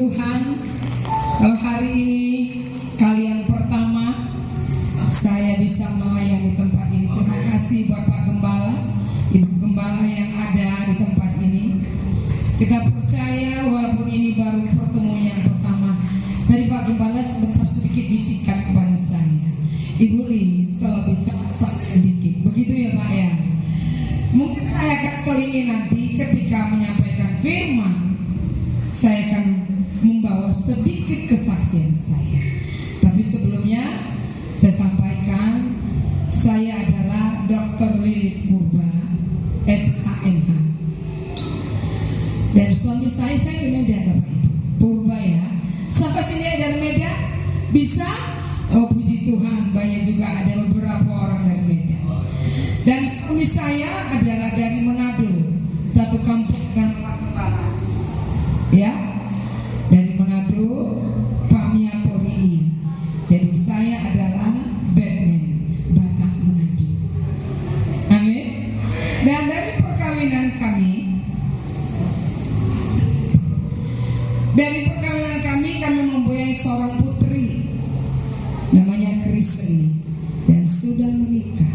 Tuhan, kalau hari ini kali yang pertama saya bisa melayani tempat ini. Terima kasih Bapak Gembala, Ibu Gembala yang ada di tempat ini. Kita percaya walaupun ini baru pertemuan yang pertama, tadi Pak Gembala sedikit bisikan kepada saya, Ibu Lis kalau bisa sedikit, begitu ya Pak ya. Mungkin saya akan selingi nanti ketika menyampaikan firman, saya akan membawa sedikit kesaksian saya. Tapi sebelumnya saya sampaikan, saya adalah Dr. Lilis Purba, SHMH. Dan suami saya di Medan, Bapak Ibu. Purba ya. Sampai sini dari Medan bisa? Oh puji Tuhan, banyak juga ada beberapa orang dari Medan. Dan suami saya adalah dari Manado, satu kampung dengan Pak Gembala. Ya, dari Manado, Pak Mia Pori. Jadi saya adalah Batman Batak Manado. Amin. Dan dari perkawinan kami mempunyai seorang putri namanya Kristri dan sudah menikah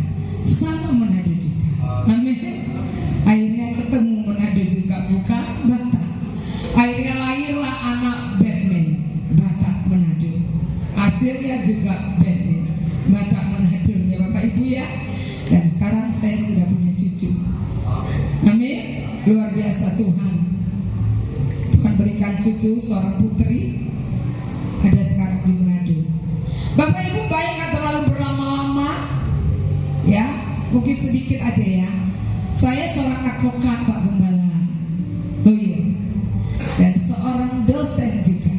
sama Manado juga. Amin. Akhirnya ketemu Manado juga, bukan Batak. Akhirnya lahirlah anak Batman Batak Manado. Hasilnya juga Batman Batak Manado ya Bapak Ibu ya. Dan sekarang saya sudah punya cucu. Amin. Luar biasa Tuhan. Tuhan berikan cucu seorang putri. Ada sekarang di Manado. Bapak Ibu baik nggak terlalu berlama-lama ya, mungkin sedikit aja ya. Saya seorang advokat Pak Gembala, lawyer, dan seorang dosen juga.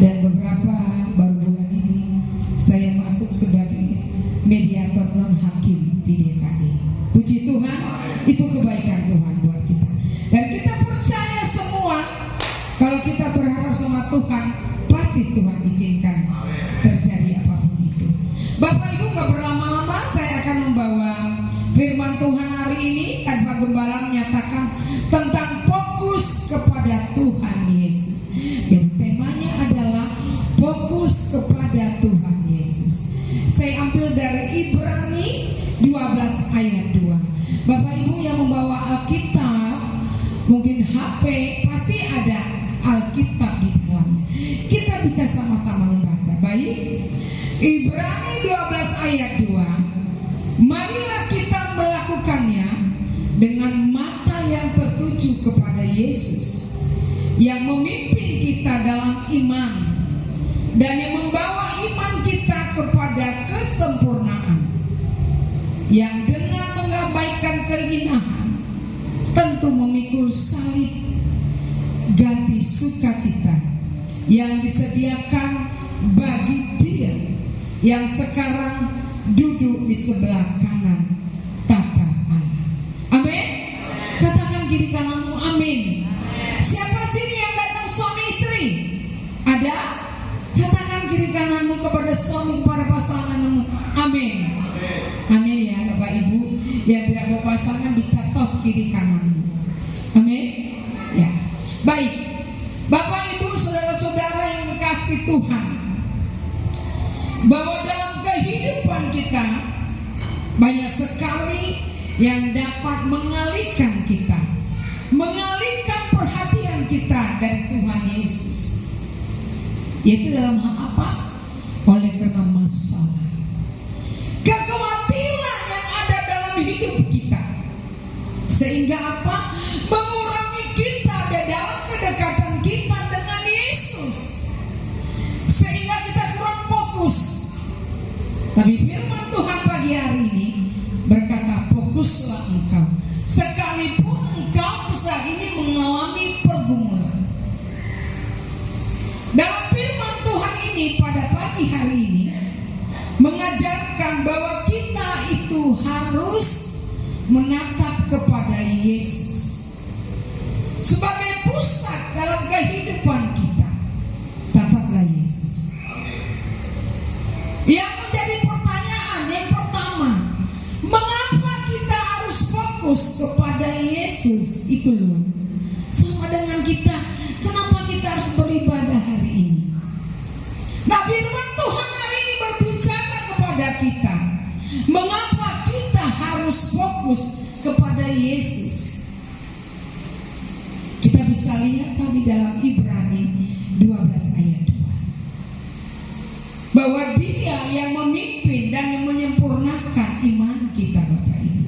Dan beberapa baru bulan ini saya masuk sebagai mediator non hakim di DKI. Puji Tuhan, itu kebaikan Tuhan buat kita. Dan kita percaya semua kalau kita berharap sama Tuhan, pasti Tuhan izinkan terjadi apapun itu. Bapak Ibu gak berlama-lama, saya akan membawa firman Tuhan hari ini. Tanpa Gembala menyatakan tentang fokus kepada Tuhan Yesus. Dan temanya adalah fokus kepada Tuhan Yesus. Saya ambil dari Ibrani 12 ayat 2. Bapak Ibu yang membawa Alkitab, mungkin HP, pasti ada Alkitab di dalamnya. Kita bisa sama-sama membaca. Baik, Ibrani 12 ayat 2. Marilah kita melakukannya dengan mata yang tertuju kepada Yesus, yang memimpin kita dalam iman dan yang membawa iman kita kepada kesempurnaan, yang dengan mengabaikan kehinaan tentu memikul salib ganti sukacita yang disediakan bagi Dia yang sekarang duduk di sebelah kanan tata Allah. Amin. Katakan kiri kananmu amin. Siapa sini yang datang suami istri? Ada? Katakan kiri kananmu kepada suami, para pasanganmu amin. Amin ya Bapak Ibu. Yang tidak berpasangan bisa tos kiri kananmu. Amin. Ya. Baik, Bapak Ibu saudara-saudara yang dikasihi Tuhan, bahwa dalam kehidupan kita banyak sekali yang dapat mengalihkan kita, mengalihkan perhatian kita dari Tuhan Yesus. Yaitu dalam hal apa? Oleh karena masalah, kekhawatiran yang ada dalam hidup kita, sehingga apa? Mengurangi kita dalam kedekatan kita dengan Yesus, sehingga kita kurang fokus. Tapi firman Tuhan pagi hari ini berkata, fokuslah engkau, sekalipun engkau saat ini mengalami pergumulan. Dalam firman Tuhan ini pada pagi hari ini mengajarkan bahwa kita itu harus menatap kepada Yesus sebagai pusat dalam kehidupan kita. Tataplah Yesus. Yang menjadi pertanyaan yang pertama, mengapa kita harus fokus kepada Yesus? Itu loh, sama dengan kita kenapa kita harus beribadah hari ini? Nah, firman Tuhan hari ini berbicara kepada kita, mengapa kita harus fokus kepada Yesus. Kita bisa lihat tadi dalam Ibrani 12 ayat 2, bahwa Dia yang memimpin dan yang menyempurnakan iman kita, Bapak Ibu.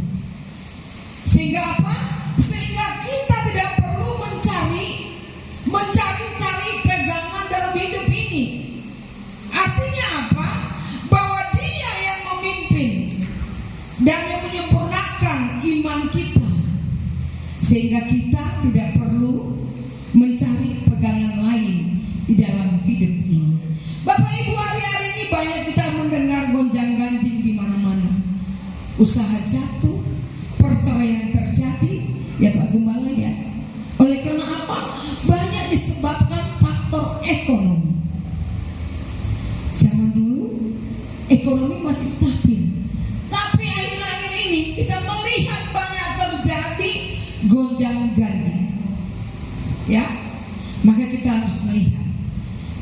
Sehingga apa? Sehingga kita tidak perlu mencari-cari pegangan dalam hidup ini. Artinya apa? Bahwa Dia yang memimpin dan yang menyempurnakan iman kita, sehingga kita tidak perlu mencari pegangan lain di dalam hidup ini. Bapak Ibu, hari-hari ini banyak kita mendengar gonjang-ganjing di mana-mana. Usaha jatuh, perceraian terjadi, ya Pak Gembala ya. Oleh karena apa? Banyak disebabkan faktor ekonomi. Zaman dulu ekonomi masih stabil, tapi akhir-akhir ini kita melihat banyak terjadi gonjang-ganjing. Ya, maka kita harus melihat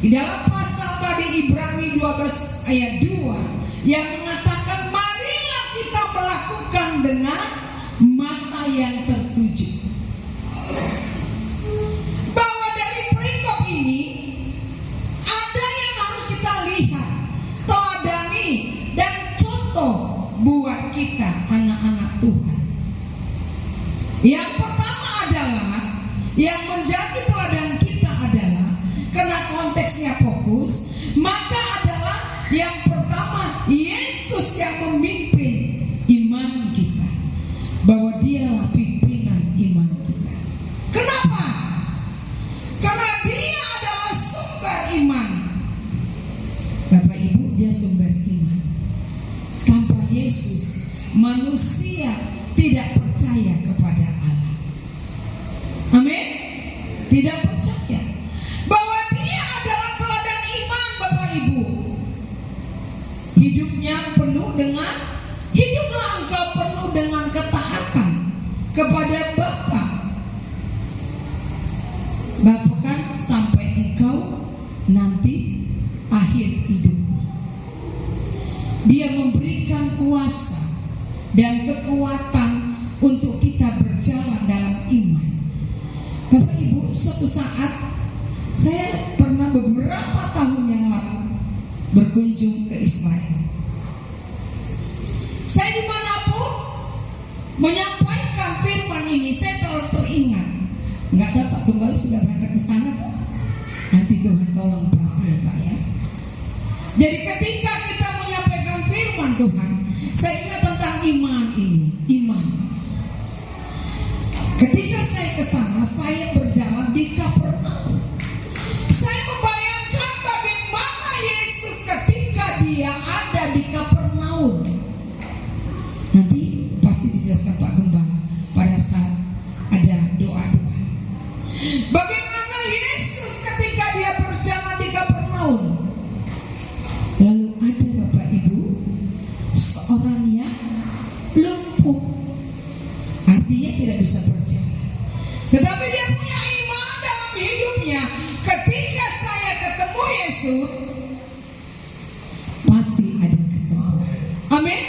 di dalam pasal tadi Ibrani 12 ayat 2 yang mengatakan, marilah kita melakukan dengan mata yang tertuju. Bahwa dari perikop ini ada yang harus kita lihat, teladani dan contoh buat kita anak-anak Tuhan. Yang pertama adalah, yang menjadi teladan kita adalah, karena konteksnya fokus, maka adalah yang pertama Yesus yang memimpin iman kita, bahwa Dialah pimpinan iman kita. Kenapa? Karena Dia adalah sumber iman. Bapak Ibu, Dia sumber iman. Tanpa Yesus, manusia tidak percaya kepada Allah. Amin. Tidak percaya bahwa Dia adalah teladan iman, Bapak Ibu. Hidupnya penuh dengan, hiduplah engkau penuh dengan ketaatan kepada Bapa, bahkan sampai engkau nanti akhir hidupmu. Dia memberikan kuasa dan kekuatan untuk kita berjalan dalam iman. Bapak Ibu, suatu saat saya pernah beberapa tahun yang lalu berkunjung ke Israel. Saya dimanapun menyampaikan firman ini, saya selalu teringat. Enggak tahu Pak Gembala sudah berangkat ke sana? Nanti Tuhan tolong pasti ya Pak ya. Jadi ketika kita menyampaikan firman Tuhan, saya ingat tentang iman ini, iman. Ketika saya ke sana, saya berjalan di Kapernaum. Saya membayangkan bagaimana Yesus ketika Dia ada di Kapernaum. Nanti pasti dijelaskan Pak Gembala pada saat ada doa-doa. Bagaimana Yesus ketika Dia berjalan di Kapernaum. Lalu ada Bapak Ibu seorang yang lumpuh, artinya tidak bisa berjalan, tetapi dia punya iman dalam hidupnya. Ketika saya ketemu Yesus, pasti ada kesembuhan. Amin.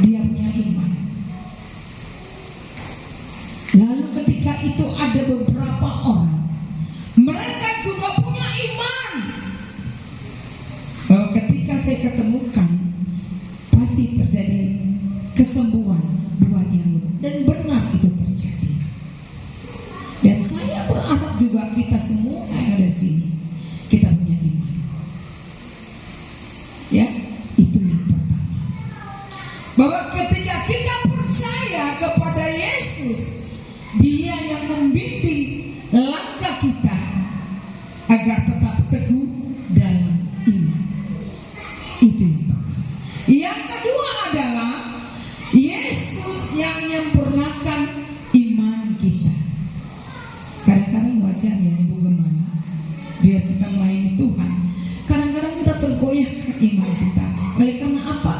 Dia punya iman. Lalu ketika itu ada beberapa orang, mereka juga punya iman, bahwa ketika saya ketemukan pasti terjadi kesembuhan buat yang, dan benar itu terjadi. Dan saya berharap juga kita semua yang ada di sini, kita punya iman. Ya, itu yang pertama. Bahwa ketika kita percaya kepada Yesus, Dia yang membimbing langkah kita agar tetap teguh dalam iman. Itu yang pertama. Yang kedua adalah Yesus yang menyempurnakan iman kita. Kadang-kadang wajar ya Ibu Gembala, biar kita melayani Tuhan, kadang-kadang kita tergoyahkan iman kita. Oleh karena apa?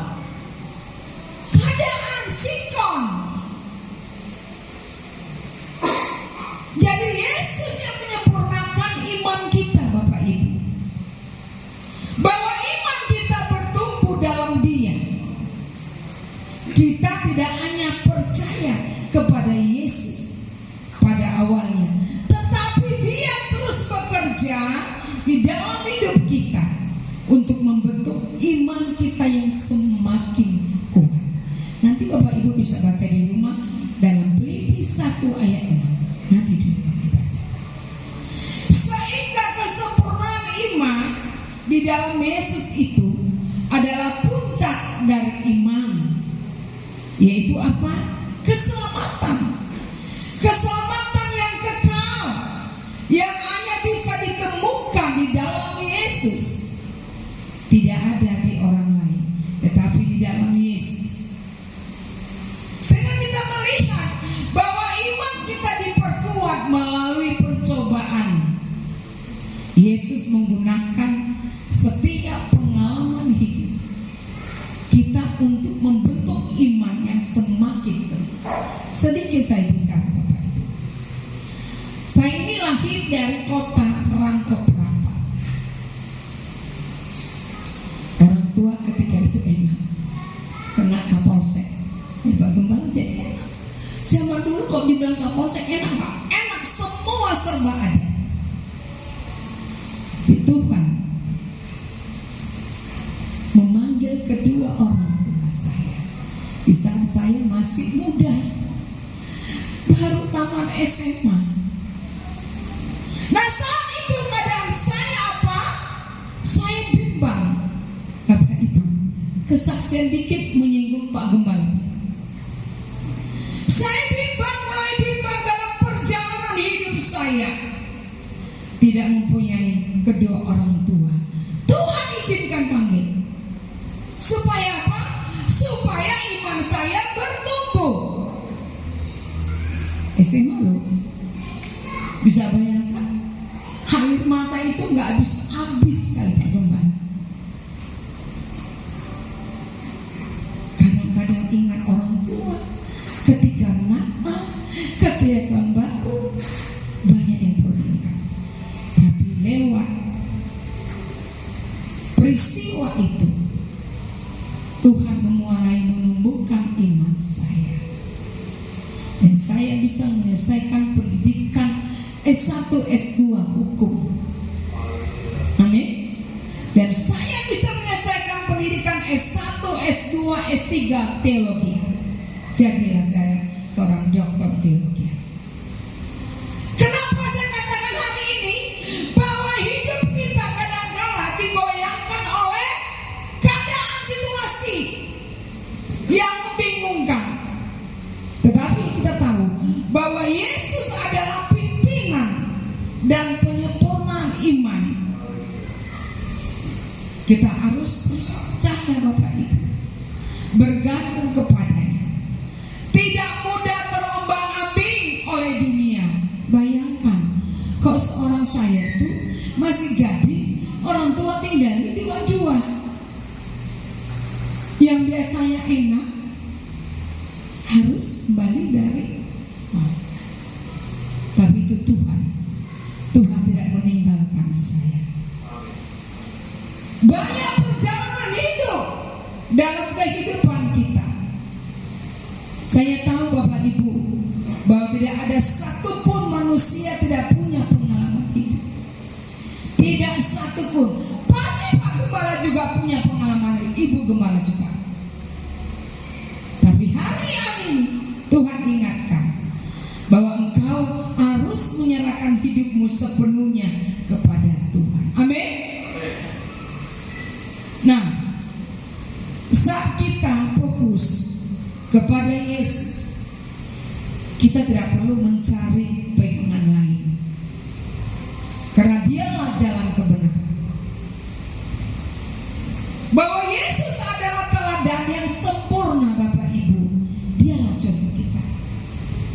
Keadaan sikon. Jadi Yesus yang menyempurnakan di dalam hidup kita untuk membentuk iman kita yang semakin kuat. Nanti Bapak Ibu bisa baca di rumah dalam Filipi 1 ayat 6. Nanti di rumah dibaca. Sehingga kesempurnaan iman di dalam Yesus itu adalah puncak dari iman, yaitu apa? Keselamatan. Keselamatan yang kekal, yang hanya bisa ditemukan di dalam Yesus. Tidak ada di orang lain, tetapi di dalam Yesus. Sehingga kita melihat bahwa iman kita diperkuat melalui pencobaan. Yesus menggunakan setiap pengalaman hidup kita untuk membentuk iman yang semakin teguh. Sedikit saya bicara, Bapak Ibu. Saya ini lahir dari kota Rangkep-Rapa. Orang tua ketika itu enak, kena Kapolsek. Pak Gembala jadi enak. Zaman dulu kok dibilang Kapolsek enak nggak? Enak, semua serba ada. Tuhan memanggil kedua orang tua saya di saat saya masih muda, baru tamat SMA. Nah saat itu keadaan saya apa? Saya bimbang. Bapak Ibu, kesaksian dikit menyinggung Pak Gembala. Saya mulai bimbang dalam perjalanan hidup saya. Tidak mempunyai kedua orang tua. Tuhan izinkan panggil. Supaya apa? Supaya iman saya bertumbuh. SMA loh. Bisa bayangkan, air mata itu nggak habis kali Pak Gembala. Kadang-kadang ingat orang tua, ketika Natal, ketika tahun baru, banyak yang perlu diingat. Tapi lewat peristiwa itu, Tuhan memulai menumbuhkan iman saya, dan saya bisa menyelesaikan pendidikan S1, S2 hukum. Amin. Dan saya bisa menyelesaikan pendidikan S1, S2, S3 teologi. Jadilah saya seorang doktor teologi. Kenapa saya katakan hari ini bahwa hidup kita kadang-kala digoyangkan oleh keadaan situasi yang membingungkan. Tetapi kita tahu bahwa Yesus adalah pimpinan dan penyempurnaan iman. Kita harus percaya Bapak Ibu, bergantung kepadanya. Tidak mudah terombang-ambing oleh dunia. Bayangkan, kok seorang saya itu masih gadis, orang tua tinggalin di Wajua. Yang biasanya enak harus kembali dari tapi itu Tuhan tidak meninggalkan saya. Banyak perjalanan hidup dalam kehidupan kita. Saya tahu Bapak Ibu bahwa tidak ada satupun manusia tidak punya pengalaman hidup. Tidak satupun. Pasti Pak Gembala juga punya pengalaman hidup, Ibu Gembala juga. Tapi hari ini Tuhan ingatkan bahwa engkau harus menyerahkan hidupmu sepenuhnya kepada Tuhan. Amin. Nah, saat kita fokus kepada Yesus, kita tidak perlu mencari pegangan lain, karena dialah jalan kebenaran. Bahwa Yesus adalah teladan yang sempurna Bapak Ibu. Dialah contoh kita.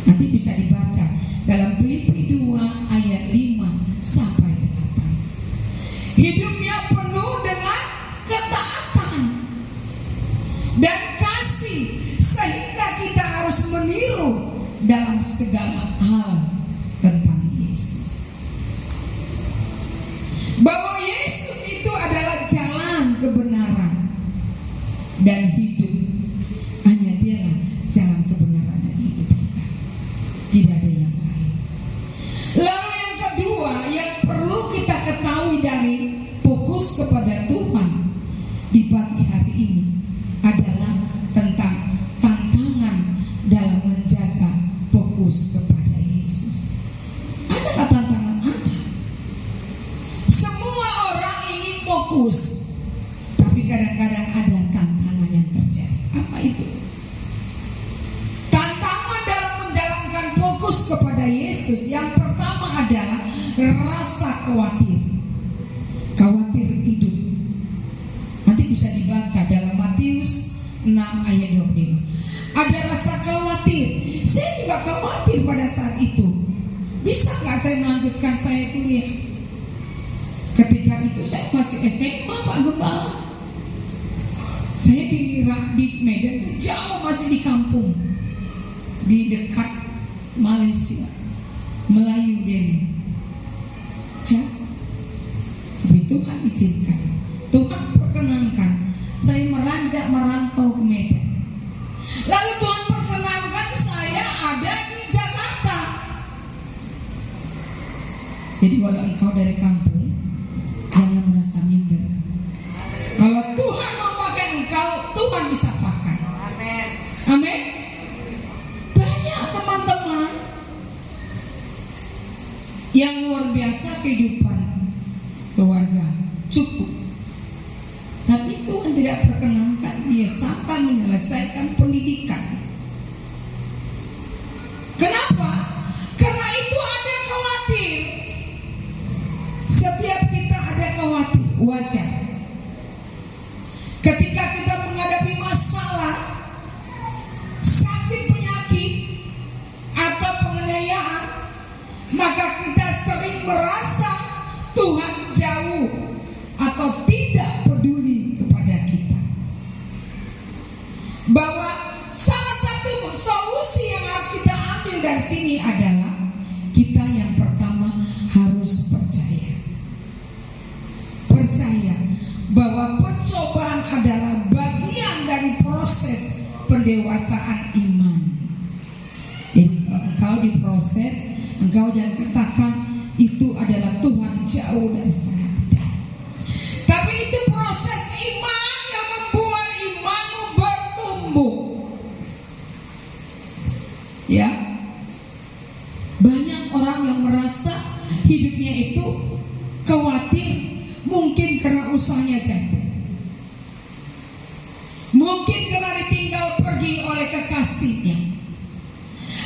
Nanti bisa dibaca dalam Filipi 2 ayat 5 sampai 8. Hidupnya penuh dengan ketaatan dan kasih, sehingga kita harus meniru dalam segala hal tentang Yesus. Bahwa Yesus itu adalah jalan kebenaran dan hidup. Hanya dialah jalan kebenaran dan hidup kita. Tidak ada yang lain. Lalu yang kedua yang perlu kita ketahui dari fokus, tapi kadang-kadang ada tantangan yang terjadi. Apa itu? Tantangan dalam menjalankan fokus kepada Yesus yang pertama adalah rasa khawatir. Khawatir hidup. Nanti bisa dibaca dalam Matius 6 ayat 25. Ada rasa khawatir. Saya juga khawatir pada saat itu. Bisa nggak saya melanjutkan saya kuliah? Ketika itu saya masih SMA, Pak Gembala. Saya di Medan itu jauh, masih di kampung, di dekat Malaysia, Melayu Delhi. Jauh. Tapi Tuhan izinkan, Tuhan perkenankan saya merantau ke Medan. Lalu Tuhan perkenankan saya ada di Jakarta. Jadi kalau engkau dari kampung, jangan merasa minder. Kalau Tuhan mau pakai engkau, Tuhan bisa pakai. Amin. Amin. Banyak teman-teman yang luar biasa kehidupan keluarga cukup, tapi Tuhan tidak perkenankan dia sampai menyelesaikan pendidikan. Kenapa? Karena itu ada khawatir. Setiap kita ada khawatir, wajar. Ketika kita menghadapi masalah, sakit, penyakit, atau penganiayaan, maka kita sering merasa Tuhan jauh atau tidak peduli kepada kita. Bahwa salah satu solusi yang harus kita ambil dari sini adalah kita yang pertama harus percaya. Percaya bahwa pencobaan adalah bagian dari proses pendewasaan iman. Jadi kalau engkau diproses, engkau jangan katakan itu adalah Tuhan jauh dari saya. Tapi itu proses iman yang membuat imanmu bertumbuh. Ya, banyak orang yang merasa hidupnya itu khawatir, mungkin karena usahanya jatuh, mungkin karena ditinggal pergi oleh kekasihnya,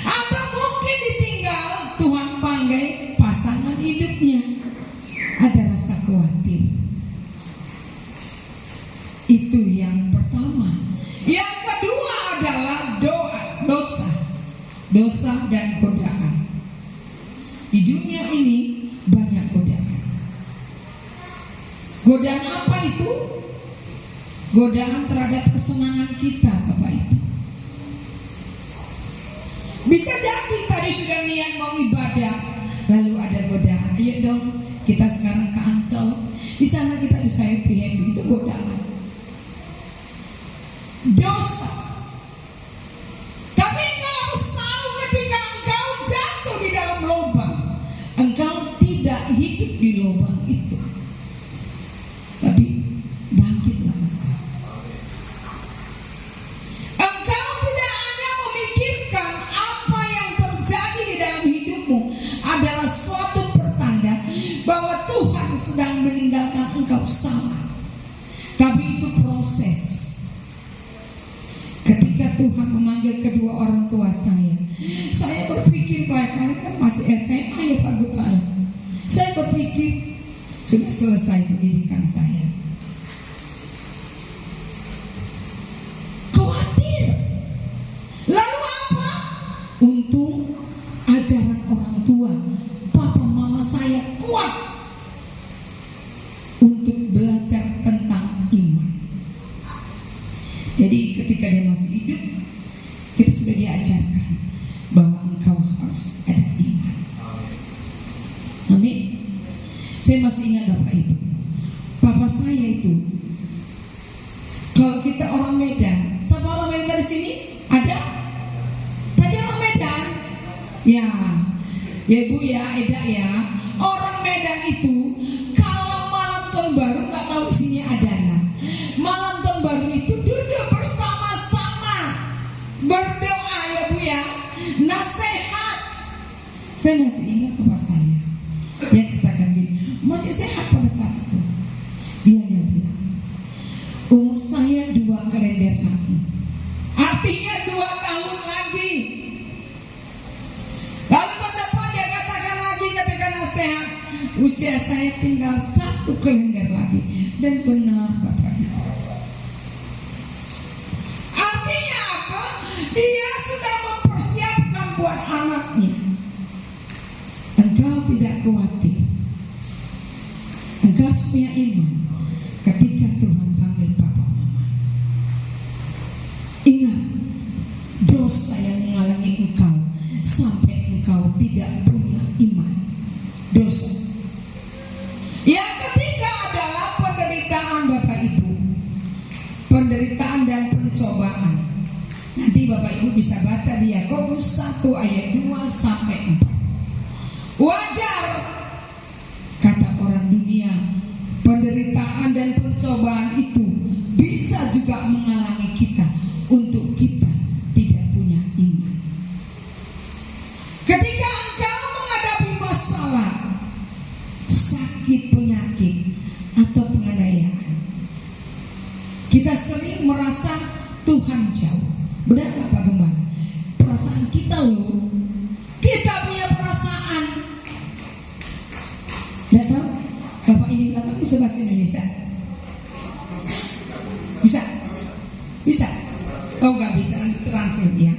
atau mungkin ditinggal Tuhan panggil pasangan hidupnya. Ada rasa khawatir. Itu yang pertama. Yang kedua adalah dosa dan godaan. Di dunia ini banyak godaan. Godaan apa itu? Godaan terhadap kesenangan kita, Bapak Ibu. Bisa jadi tadi sudah niat mau ibadah, lalu ada godaan. Ayo dong, kita sekarang ke Ancol. Di sana kita bisa happy. Itu godaan. Dosa. Tapi engkau harus tahu ketika engkau jatuh di dalam lubang, engkau tidak hidup di lubang itu, tapi bangkitlah engkau. Engkau tidak hanya memikirkan apa yang terjadi di dalam hidupmu adalah suatu pertanda bahwa Tuhan sedang meninggalkan engkau sama. Tapi itu proses. Ketika Tuhan memanggil kedua orang tua saya berpikir baik-baik, kan masih SMA ya Pak Gembala. Saya berpikir sudah selesai pendidikan saya. Khawatir. Lalu apa? Untung ajaran orang tua, papa mama saya kuat untuk belajar tentang iman. Jadi ketika dia masih hidup, kita sudah diajarkan bahwa engkau harus ada iman. Amin. Saya masih ingat Bapak Ibu, papa saya itu, kalau kita orang Medan, siapa orang Medan dari sini? Ada? Tadi orang Medan? Ya Bu ya, Eda ya. Orang Medan itu kalau malam tahun baru nggak tahu isinya ada nggak. Malam tahun baru itu duduk bersama-sama berdoa ya Bu ya, nasihat. Saya masih ingat bapak saya, dia katakan gini, masih sehat pada saat itu. Dia ya Bu, kalender lagi. Artinya 2 tahun lagi. Lalu teman dia katakan lagi ketika nasihat, usia saya tinggal 1 kalender lagi. Dan benar Bapak Ibu. Artinya apa? Dia sudah mempersiapkan buat anaknya. Engkau tidak khawatir. Engkau harus punya iman ketika Tuhan panggil papa mama. Ingat, dosa yang menghalangi engkau sampai engkau tidak punya iman. Dosa. Yang ketiga adalah penderitaan Bapak Ibu. Penderitaan dan pencobaan. Nanti Bapak Ibu bisa baca di Yakobus 1 ayat 2 sampai 4. Wajar kata orang dunia, penderitaan dan pencobaan itu bisa juga menghalangi kita untuk kita tidak punya iman. Ketika engkau menghadapi masalah, sakit, penyakit, atau penganiayaan, kita sering merasa Tuhan jauh. Benar gak Pak Gembala? Perasaan kita loh, kita punya perasaan. Tidak tahu Bapak ini belakang bisa bahasa Indonesia? Bisa? Bisa? Oh gak bisa, nanti translate ya.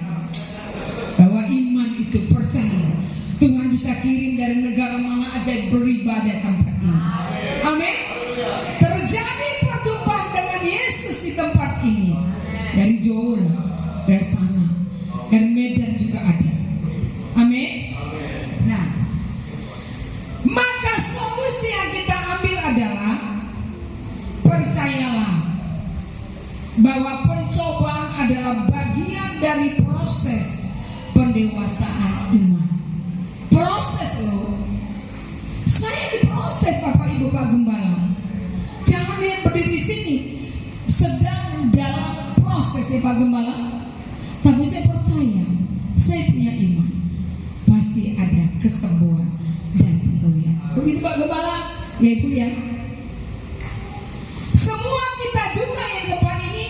Bahwa iman itu percaya Tuhan bisa kirim dari negara mana aja beribadah tempat ini. Amin. Terjadi perjumpaan dengan Yesus di tempat ini. Dari Jawa, dari sana, dari Medan juga ada. Amin. Nah, maka solusi yang kita ambil adalah percayalah bahwa pencobaan adalah bagian dari proses pendewasaan iman. Proses loh. Saya diproses Bapak Ibu Pak Gembala. Jangan lihat berdiri di sini sedang dalam proses ya Pak Gembala. Tapi saya percaya, saya punya iman, pasti ada kesembuhan dan pemulihan. Begitu Pak Gembala, ya Ibu ya. Semua kita juga yang depan ini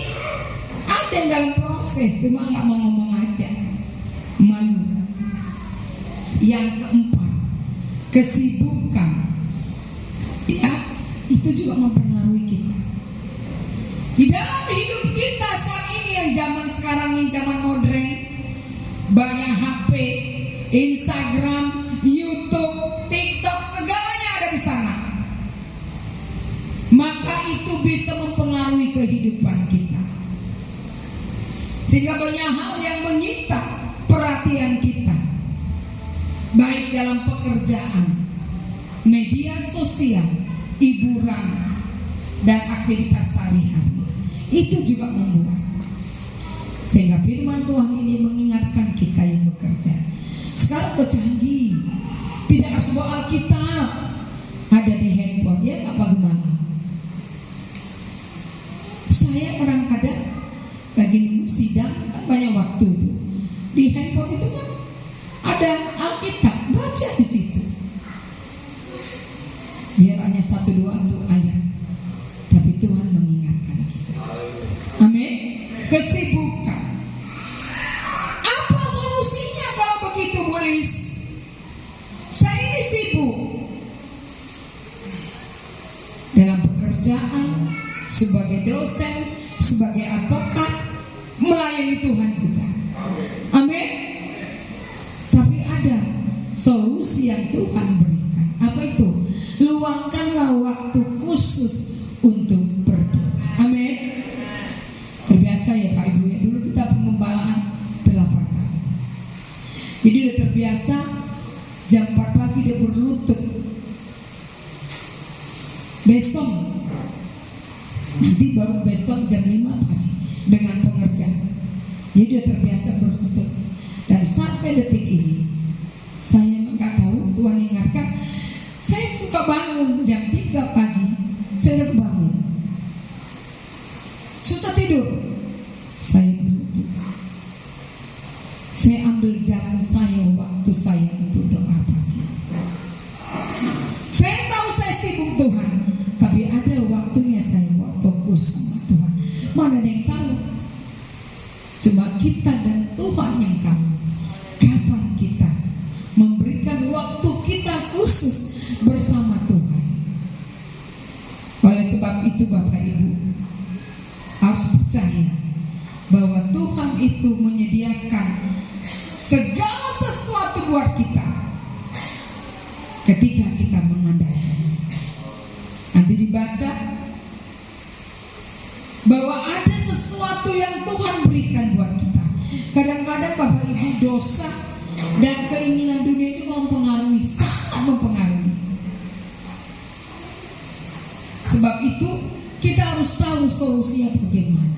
ada yang dalam proses, cuma nggak mau ngomong aja, malu. Yang keempat, kesibukan, ya itu juga mempengaruhi kita. Di dalam hidup kita saat ini yang zaman sekarang ini zaman modern, banyak HP, Instagram, YouTube, TikTok, segalanya ada di sana. Maka itu bisa mempengaruhi kehidupan kita. Sehingga banyak hal yang menyita perhatian kita. Baik dalam pekerjaan, media sosial, hiburan, dan aktivitas sehari-hari. Itu juga membuat. Sehingga firman Tuhan ini mengingatkan kita yang bekerja. Sekarang bercanggih, tidak harus bawa Alkitab, ada di handphone. Ya apa gimana? Saya kadang-kadang lagi nunggu sidang, kan banyak waktu itu. Di handphone itu kan ada Alkitab, baca di situ. Biar hanya 1-2 untuk ayat, tapi Tuhan mengingatkan kita. Amin. Kesibukan. Apa solusinya kalau begitu, Bulis? Saya ini sibuk dalam pekerjaan, sebagai dosen, sebagai advokat, melayani Tuhan juga. Amin. Tapi ada solusi yang Tuhan berikan. Apa itu? Luangkanlah waktu khusus untuk berdoa. Amin. Terbiasa ya Pak Ibu ya, dulu kita pengembalaan 8 tahun. Jadi udah terbiasa jam 4 pagi dia berlutut. Besok nanti baru besok jam 5 pagi dengan pengerjaan. Jadi udah terbiasa berlutut. Dan sampai detik ini saya nggak tahu, Tuhan ingatkan, saya suka bangun jam 3 pagi, saya udah bangun. Susah tidur, saya berlutut. Saya ambil jam saya, waktu saya untuk doa pagi. Saya tahu saya sibuk Tuhan, tapi ada waktunya saya fokus sama Tuhan. Mana ada yang tahu Tuhan itu menyediakan segala sesuatu buat kita ketika kita mengandalkannya. Nanti dibaca bahwa ada sesuatu yang Tuhan berikan buat kita. Kadang-kadang Bapak Ibu, dosa dan keinginan dunia itu mempengaruhi, sangat mempengaruhi. Sebab itu kita harus tahu solusinya bagaimana.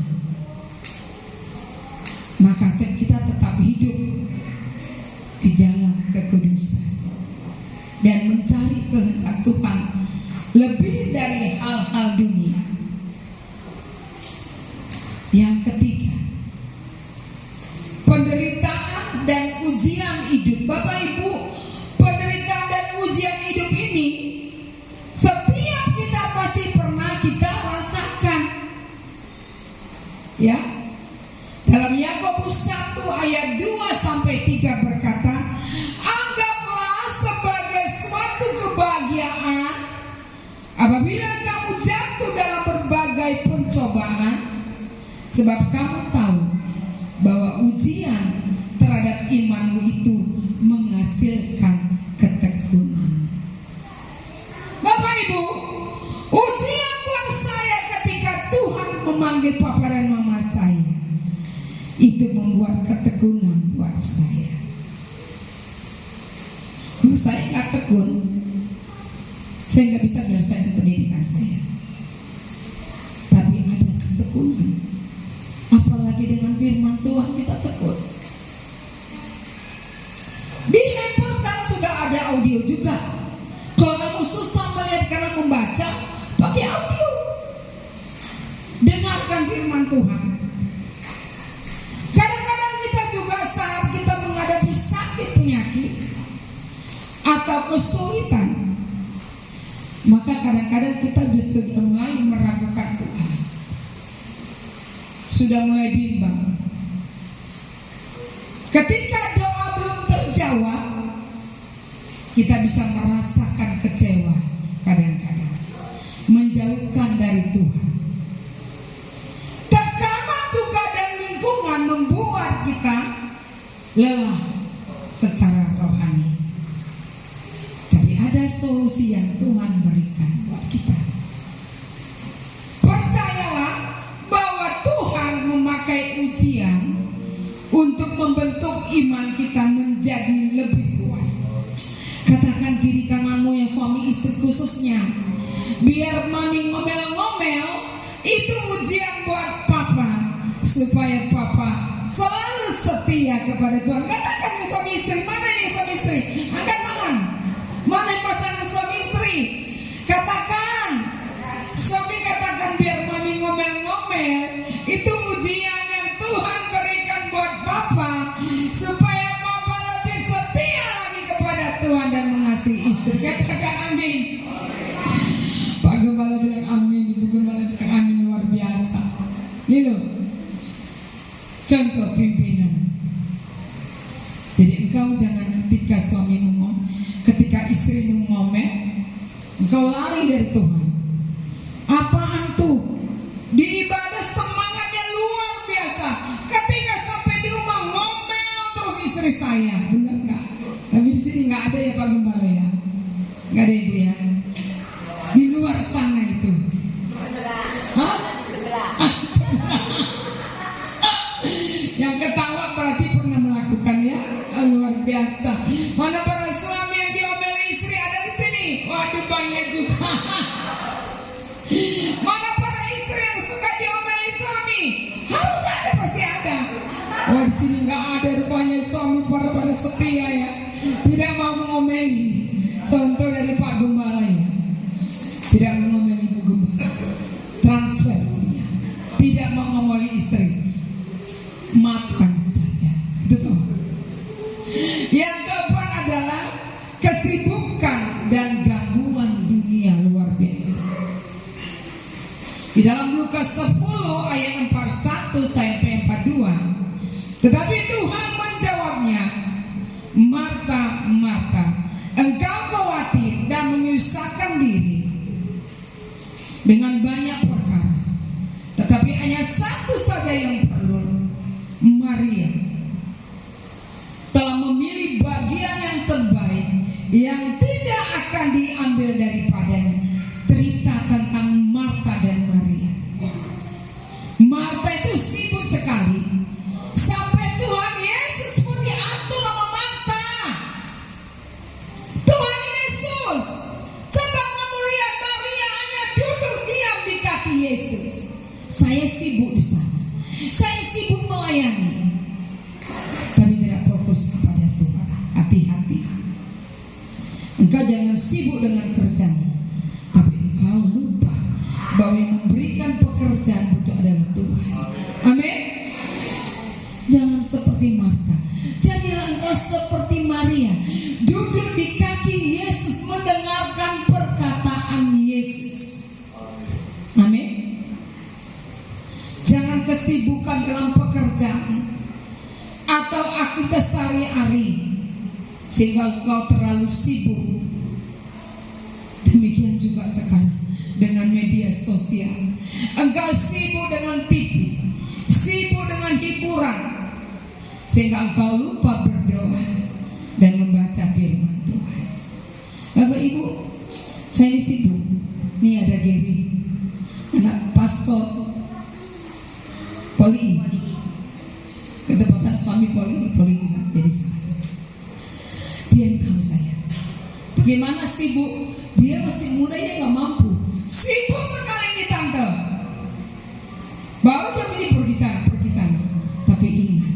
Maka kita tetap hidup di dalam kekudusan dan mencari kehendak Tuhan lebih dari hal-hal dunia. Yang ketiga, penderitaan dan ujian hidup. Bapak Ibu, penderitaan dan ujian hidup ini setiap kita pasti pernah kita rasakan. Ya. Dalam Yakobus 1 ayat 2 sampai 3 berkata, anggaplah sebagai suatu kebahagiaan apabila kamu jatuh dalam berbagai pencobaan, sebab kamu tahu bahwa ujian terhadap imanmu itu menghasilkan ketekunan. Bapak Ibu, ujian buat saya ketika Tuhan memanggil papa dan mama saya, itu membuat ketekunan buat saya. Kalau saya nggak tekun, saya nggak bisa menyelesaikan pendidikan saya. Tapi ada ketekunan. Apalagi dengan firman Tuhan kita tekun. Di handphone sekarang sudah ada audio juga. Kalau kamu susah melihat karena membaca, pakai audio. Dengarkan firman Tuhan. Kadang-kadang kita juga saat kita menghadapi sakit penyakit atau kesulitan, maka kadang-kadang kita sudah mulai meragukan Tuhan, sudah mulai bimbang. Ketika doa belum terjawab, kita bisa merasakan kecewa, kadang-kadang menjauhkan dari Tuhan. Tekanan juga dan lingkungan membuat kita lelah secara rohani. Tapi ada solusi yang Tuhan berikan buat kita. Percayalah bahwa Tuhan memakai ujian untuk membentuk iman kita menjadi lebih kuat. Katakan kiri kananmu yang suami istri khususnya, biar mami ngomel-ngomel, itu ujian buat papa, supaya papa selalu setia kepada Tuhan. Katakan yang suami istri, mana yang suami istri? Angkat tangan. Mana yang pasangan suami istri? Katakan. Suami katakan, biar mami ngomel-ngomel, itu ujian yang Tuhan berikan buat papa, supaya papa lebih setia lagi kepada Tuhan dan mengasihi istri. Katakan amin. Pak Gembala bilang amin, Ibu Gembala bilang amin, luar biasa. Ini loh contoh pimpinan. Jadi engkau jangan ketika suamimu ngomel, ketika istrimu ngomel, engkau lari dari Tuhan. Apaan tuh? Di ibadah semangatnya luar biasa, ketika sampai di rumah ngomel terus istri saya. Benar nggak? Tapi di sini nggak ada ya Pak Gembala ya, nggak ada Ibu ya. Di luar sana itu. Hah? Yang ketawa berarti pernah melakukan ya, luar biasa. Mana para suami yang diomeli istri ada di sini? Waduh banyak juga. Mana para istri yang suka diomeli suami? Harus ada, pasti ada. Wah di sini nggak ada rupanya suami pada setia ya, tidak mau mengomeli. Contoh dari Pak Gembala ya, tidak mengomeli Ibu Gembala, transfer ya, tidak mengomeli istri. Maafkan saja. Itu tuh. Yang keempat adalah kesibukan dan gangguan dunia luar biasa. Di dalam Lukas 10 ayat 41 sampai 42, tetapi Tuhan menjawabnya, Marta, Marta, engkau khawatir dan menyusahkan diri dengan banyak perkara, tetapi hanya satu saja yang perlu. yang tidak akan diambil daripadanya. Cerita tentang Marta dan Maria. Marta itu sibuk sekali sampai Tuhan Yesus pun diatur sama Marta. Tuhan Yesus, coba kamu lihat Maria hanya duduk diam di kaki Yesus. Saya sibuk di sana, saya sibuk melayani, tapi tidak fokus kepada Tuhan. Hati-hati, engkau jangan sibuk dengan kerjaan, tapi engkau lupa bahwa yang memberikan pekerjaan itu adalah Tuhan. Amin. Jangan seperti Marta, jadilah engkau seperti Maria, duduk di kaki Yesus mendengarkan perkataan Yesus. Amin. Jangan kesibukan dalam pekerjaan atau aktivitas sehari-hari sehingga engkau terlalu sibuk. Demikian juga sekarang dengan media sosial. Engkau sibuk dengan TV, sibuk dengan hiburan, sehingga engkau lupa berdoa dan membaca firman Tuhan. Bapak Ibu, saya sibuk. Ini ada Gary, anak pastor Poli, ketepatan suami Poli juga jadi salah. Dia yang tahu saya bagaimana sibuk. Dia masih muda, dia gak mampu. Sibuk sekali ini tante. Baru jam ini pergi sana. Tapi ingat,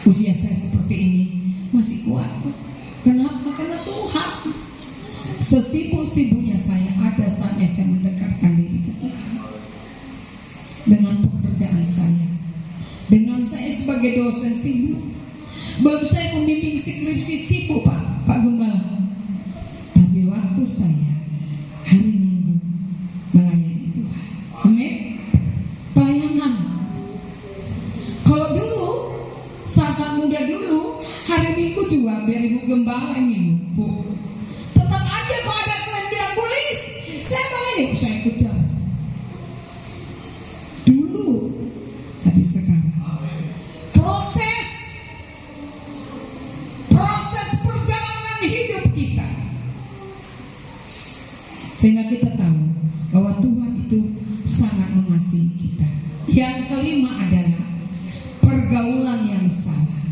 usia saya seperti ini masih kuat. Kenapa? Karena Tuhan. Sesibuk-sibuknya saya, ada saatnya saya mendekatkan diri ke Tuhan. Dengan pekerjaan saya, dengan saya sebagai dosen sibuk. Belum saya membimbing skripsi sibuk Pak Gembala. Tapi waktu saya hari Minggu melayani Tuhan. Amin. Pelayanan. Kalau dulu saat muda dulu hari Minggu juga biar Ibu Gembala yang minum, Bu. Tetap aja kalau ada klien bilang polis, saya mau ini, saya kejar. Dulu, tapi sekarang proses perjalanan hidup kita, sehingga kita tahu bahwa Tuhan itu sangat mengasihi kita. Yang kelima adalah pergaulan yang salah.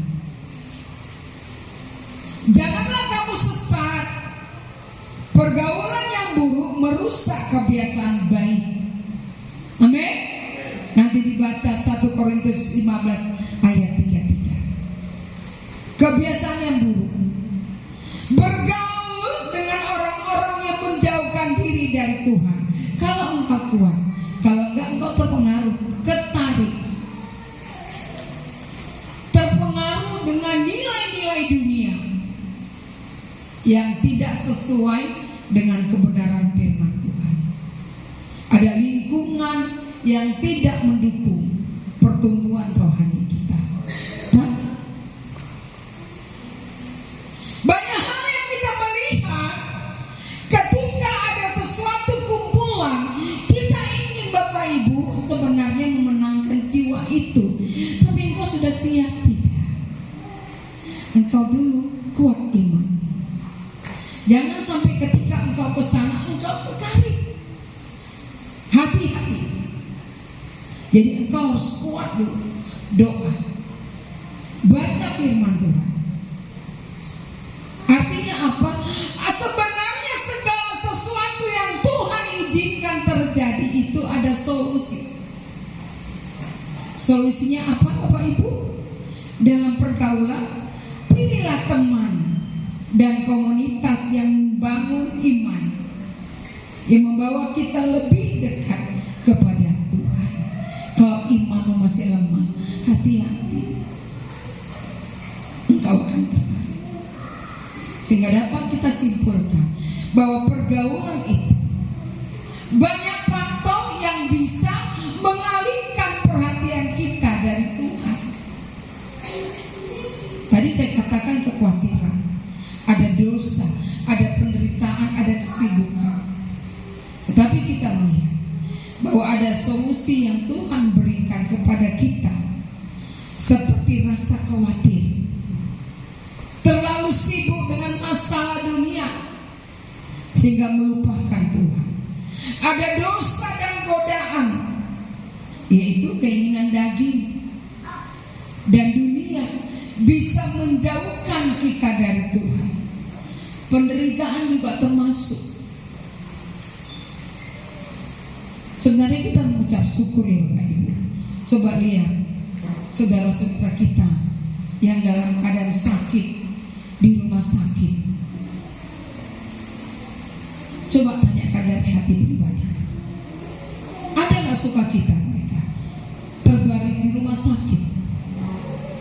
Janganlah kamu sesat. Pergaulan yang buruk merusak kebiasaan baik. Amin. Nanti dibaca 1 Korintus 15 ayat 33. Kebiasaan yang buruk, bergaul dengan orang-orang yang menjauhkan diri dari Tuhan. Kalau engkau kuat, kalau enggak engkau terpengaruh, terpengaruh dengan nilai-nilai dunia yang tidak sesuai dengan kebenaran firman Tuhan. Ada lingkungan yang tidak mendukung pertumbuhan rohani kita. Banyak hal yang kita melihat ketika ada sesuatu kumpulan, kita ingin Bapak Ibu sebenarnya memenangkan jiwa itu. Tapi engkau sudah siap tidak? Engkau dulu kuat iman. Jangan sampai ketika engkau ke sana engkau tertarik. Hati-hati. Jadi engkau harus kuat dulu. Doa, baca firman Tuhan. Artinya apa? Sebenarnya segala sesuatu yang Tuhan izinkan terjadi itu ada solusi. Solusinya apa Bapak Ibu? Dalam pergaulan, pilihlah teman dan komunitas yang membangun iman, yang membawa kita lebih dekat kepada Tuhan. Kalau imanmu masih lemah, hati-hati, engkau akan tertarik. Sehingga dapat kita simpulkan bahwa pergaulan itu banyak faktor yang bisa mengalihkan perhatian kita dari Tuhan. Tadi saya katakan kekhawatiran, ada dosa, ada penderitaan, ada kesibukan. Tetapi kita melihat bahwa ada solusi yang Tuhan berikan kepada kita, seperti rasa khawatir, terlalu sibuk dengan masa sehingga melupakan Tuhan. Ada dosa dan godaan, yaitu keinginan daging dan dunia, bisa menjauhkan kita dari Tuhan. Penderitaan juga termasuk. Sebenarnya kita mengucap syukur ya Bapak Ibu. Coba lihat saudara-saudara kita yang dalam keadaan sakit di rumah sakit. Coba tanyakan dari hati pribadi. Ada nggak sukacita mereka terbaring di rumah sakit?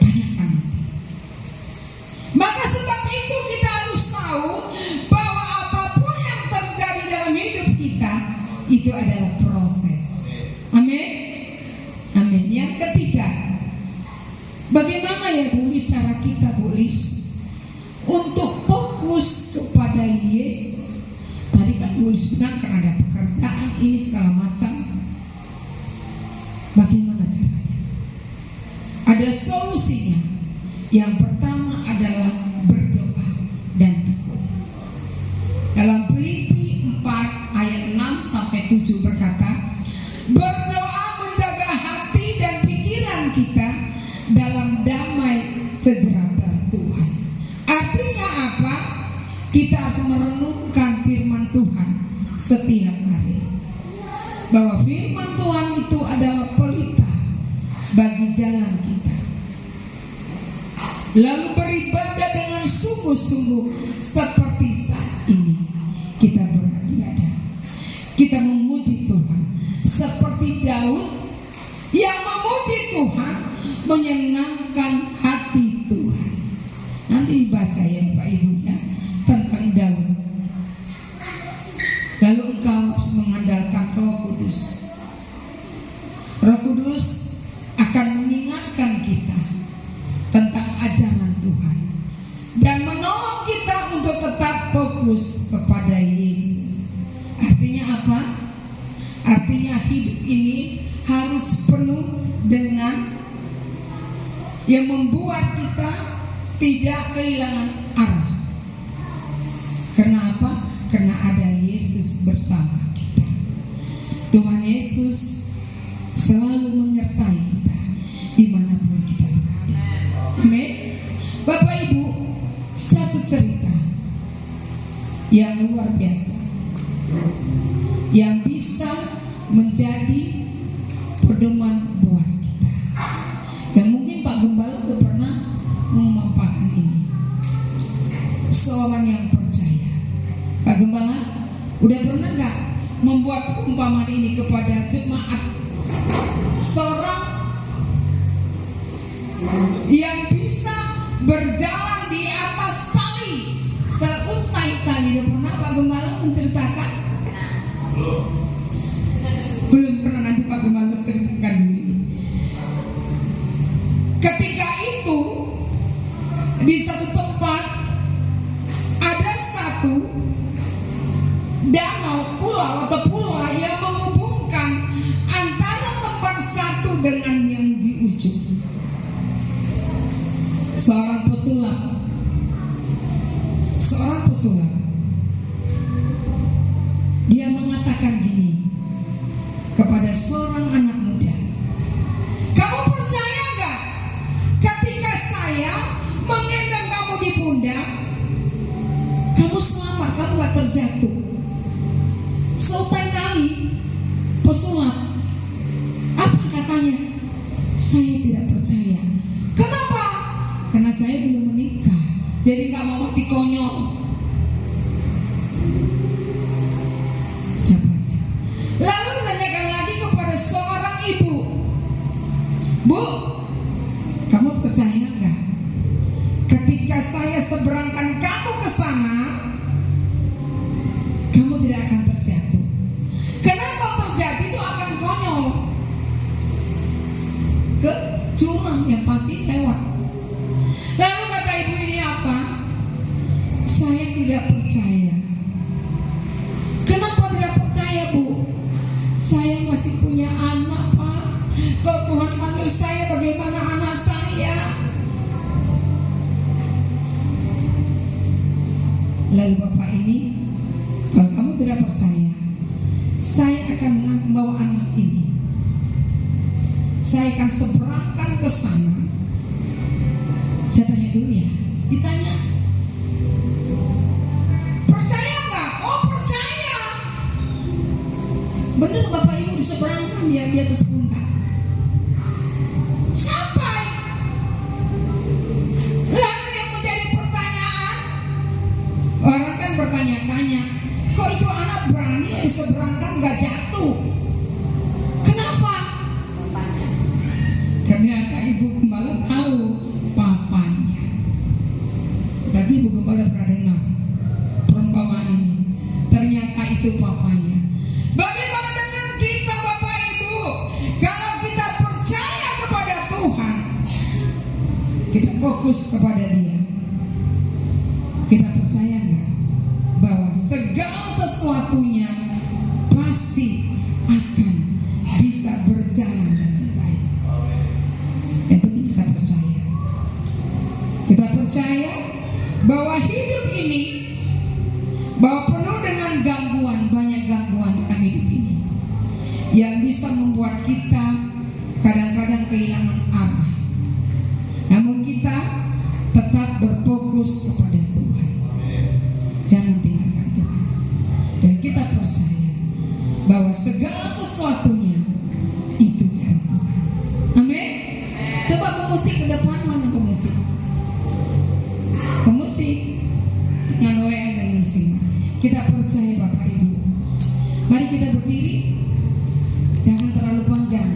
Tanyakan nanti. Maka sebab itu kita harus tahu bahwa apapun yang terjadi dalam hidup kita itu adalah proses. Amin. Amin. Yang ketiga, bagaimana ya Bu Lis cara kita Bu Lis untuk fokus kepada Yesus? Tadi kan Bu Lis bilang kan ada pekerjaan ini segala macam. Bagaimana caranya? Ada solusinya. Yang pertama adalah berdoa dan tekun. Dalam Filipi 4 ayat 6 sampai 7 berkata, berdoa menjaga hati dan pikiran kita dalam damai sejahtera Tuhan. Artinya apa? Kita harus merenungkan firman Tuhan setiap hari. Bahwa firman Tuhan itu adalah pelita bagi jalan kita. Lalu beribadah dengan sungguh-sungguh seperti saat ini kita beribadah. Kita memuji Tuhan seperti Daud yang memuji Tuhan, menyenangkan hati Tuhan. Nanti dibaca ya Bapak Ibu ya tentang Daud. Lalu engkau harus mengandalkan Roh Kudus. Roh Kudus akan mengingatkan kita tentang ajaran Tuhan dan menolong kita untuk tetap fokus kepada Yesus. Artinya apa? Artinya hidup ini harus penuh dengan yang membuat kita tidak kehilangan arah. Kenapa? Karena ada Yesus bersama kita. Tuhan Yesus selalu menyertai kita dimanapun kita berada. Amin. Bapak Ibu, satu cerita yang luar biasa yang bisa menjadi pedoman buat kita. Yang mungkin Pak Gembala sudah pernah memaparkan ini. Seorang yang percaya. Pak Gembala udah pernah nggak membuat umpamaan ini kepada jemaat? Seorang yang bisa berjalan di atas tali seuntai tali. Udah pernah Pak Gembala menceritakan? Belum pernah. Nanti Pak Gembala ceritakan dulu ini. Ketika itu di satu tempat ada satu danau pulau atau pulau yang menghubungkan antara tempat satu dengan yang di ujung. Seorang pesulap dia mengatakan gini kepada seorang anak muda, kamu percaya gak ketika saya menggendong kamu di pundak, kamu selamat, kamu gak terjatuh? Selesai kali pesulap, apa katanya? Saya tidak percaya. Kenapa? Karena saya belum menikah, jadi gak mau mati konyol. Lalu ditanyakan lagi kepada seorang ibu, Bu, kamu percaya nggak? Ketika saya seberangkan kamu ke sana, kamu tidak akan terjatuh. Karena kalau terjadi itu akan konyol ke jurang yang pasti lewat. Lalu kata ibu ini apa? Saya tidak percaya. Kenapa tidak percaya, Bu? Saya masih punya anak, Pak. Kalau Tuhan panggil saya, bagaimana anak saya? Lalu bapak ini, kalau saya akan membawa anak ini, saya akan seberangkan ke sana. Saya tanya dulu ya, ditanya, percaya nggak? Oh percaya. Bener Bapak Ibu diseberangkan dia di atas pundak. Sampai lalu yang menjadi pertanyaan, orang kan bertanya-tanya, kok itu anak berani diseberangkan nggak jatuh? Kenapa? Ternyata Ibu Gembala tahu papanya. Berarti Ibu Gembala pernah dengar perumpamaan ini. Ternyata itu papanya. Bagaimana dengan kita Bapak Ibu? Kalau kita percaya kepada Tuhan, kita fokus kepada Dia, kita percaya nggak bahwa segala sesuatunya pasti akan bisa berjalan dengan baik. Yang penting kita percaya. Kita percaya bahwa hidup ini, bahwa penuh dengan gangguan, banyak gangguan dalam hidup ini yang bisa membuat kita kadang-kadang kehilangan arah. Namun kita tetap berfokus kepada Tuhan. Jangan tinggalkan Tuhan. Dan kita percaya bahwa segala sesuatunya itu dari Tuhan. Amin. Coba pemusik ke depan, mana pemusik? Pemusik dengan WA dengan sini. Kita percaya Bapak Ibu. Mari kita berdiri. Jangan terlalu panjang.